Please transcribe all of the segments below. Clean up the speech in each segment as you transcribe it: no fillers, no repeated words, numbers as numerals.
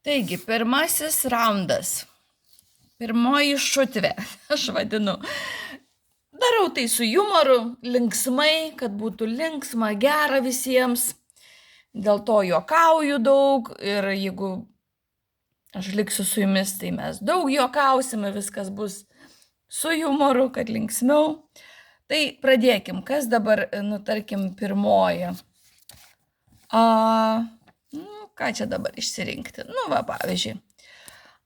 Taigi, pirmasis raundas. Pirmoji šutvė, aš vadinu. Darau tai su jumoru, linksmai, kad būtų linksma, gera visiems. Dėl to juokauju daug ir jeigu aš liksiu su jumis, tai mes daug juokausime, viskas bus su jumoru, kad linksmiau. Tai pradėkim, kas dabar, tarkim, pirmoji. Ką čia dabar išsirinkti? Pavyzdžiui,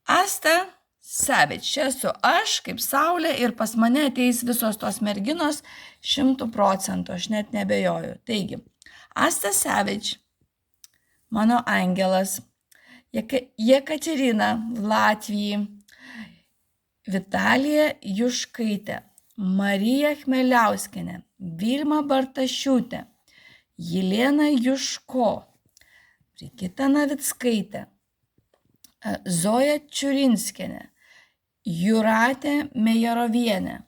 Asta Savage, čia esu aš kaip Saulė ir pas mane ateis visos tos merginos 100%, aš net nebejoju. Taigi, Asta Savage, mano angelas, Jekaterina, Latvija, Vitalija Juškaitė, Marija Chmeliauskienė, Vilma Bartašiūtė, Jelena Juško, Brigita Navickaitė, Zoja Čiurinskienė, Jūratė Mejerovienė,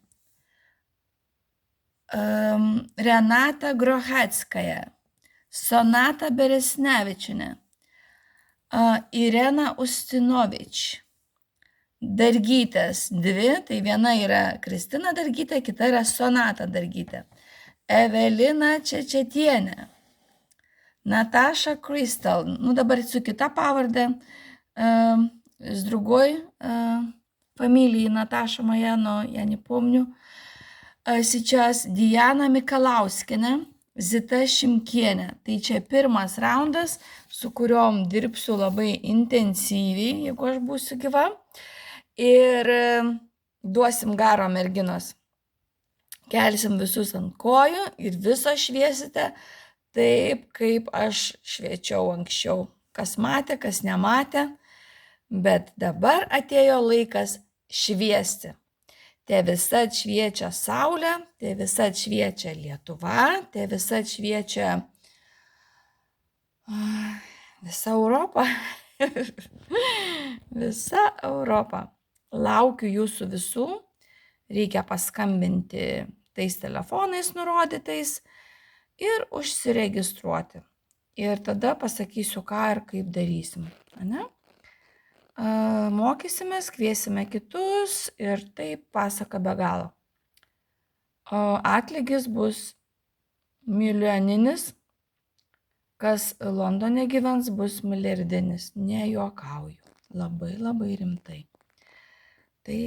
Renata Grocheckaja, Sonata Beresnevičienė, Irena Ustinovič, Dargytės dvi, tai viena yra Kristina Dargytė, kita yra Sonata Dargytė, Evelina Čečetienė, Natasha Crystal, dabar su kita pavardė, с другой фамилией Наташа моя, но я не помню. Сейчас Diana Mikalauskienė, Zita Šimkienė. Tai čia pirmas raundas, su kuriuom dirbsiu labai intensyviai, jeigu aš būsiu gyva. Ir duosim garo merginos. Kelsim visus ant kojų ir visos šviesite taip, kaip aš šviečiau anksčiau. Kas matė, kas nematė. Bet dabar atėjo laikas šviesti. Te visad šviečia Saulė, te visad šviečia Lietuva, te visad šviečia visa Europa. Visa Europa. Laukiu jūsų visų. Reikia paskambinti tais telefonais nurodytais ir užsiregistruoti. Ir tada pasakysiu, ką ir kaip darysim. Ane? Mokysimės, kviesime kitus ir taip pasaka be galo. Atlygis bus milijoninis, kas Londone gyvens bus milijardinis. Nejuokauju. Labai labai rimtai. Tai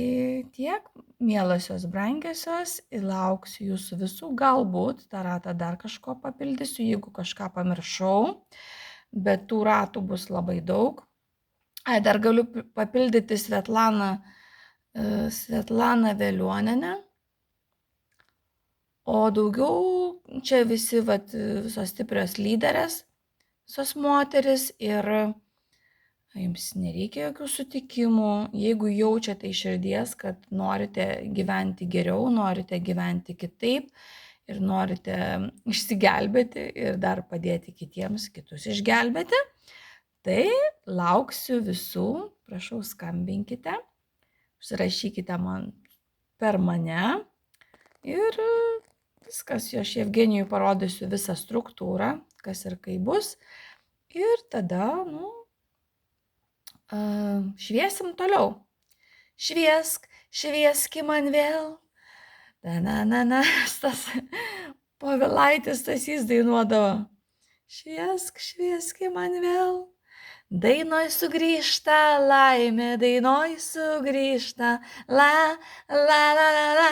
tiek, mielosios brangiosios, lauksiu jūsų visų. Galbūt tą ratą dar kažko papildysiu, jeigu kažką pamiršau, bet tų ratų bus labai daug. Dar galiu papildyti Svetlaną Veliuonienę. O daugiau čia visos stiprios lyderės, visos moteris ir jums nereikia jokių sutikimų. Jeigu jaučiate iš širdies, kad norite gyventi geriau, norite gyventi kitaip ir norite išsigelbėti ir dar padėti kitiems kitus išgelbėti, tai lauksiu visų, prašau skambinkite, užsirašykite man per mane ir viskas, aš Evgenijui parodysiu visą struktūrą, kas ir kaip bus ir tada, šviesim toliau. Šviesk, švieski man vėl. Tas Povilaitis Stasys dainuodavo. Šviesk, švieski man vėl. Dainoj sugrįžta laimė, dainoj sugrįžta la la la la la.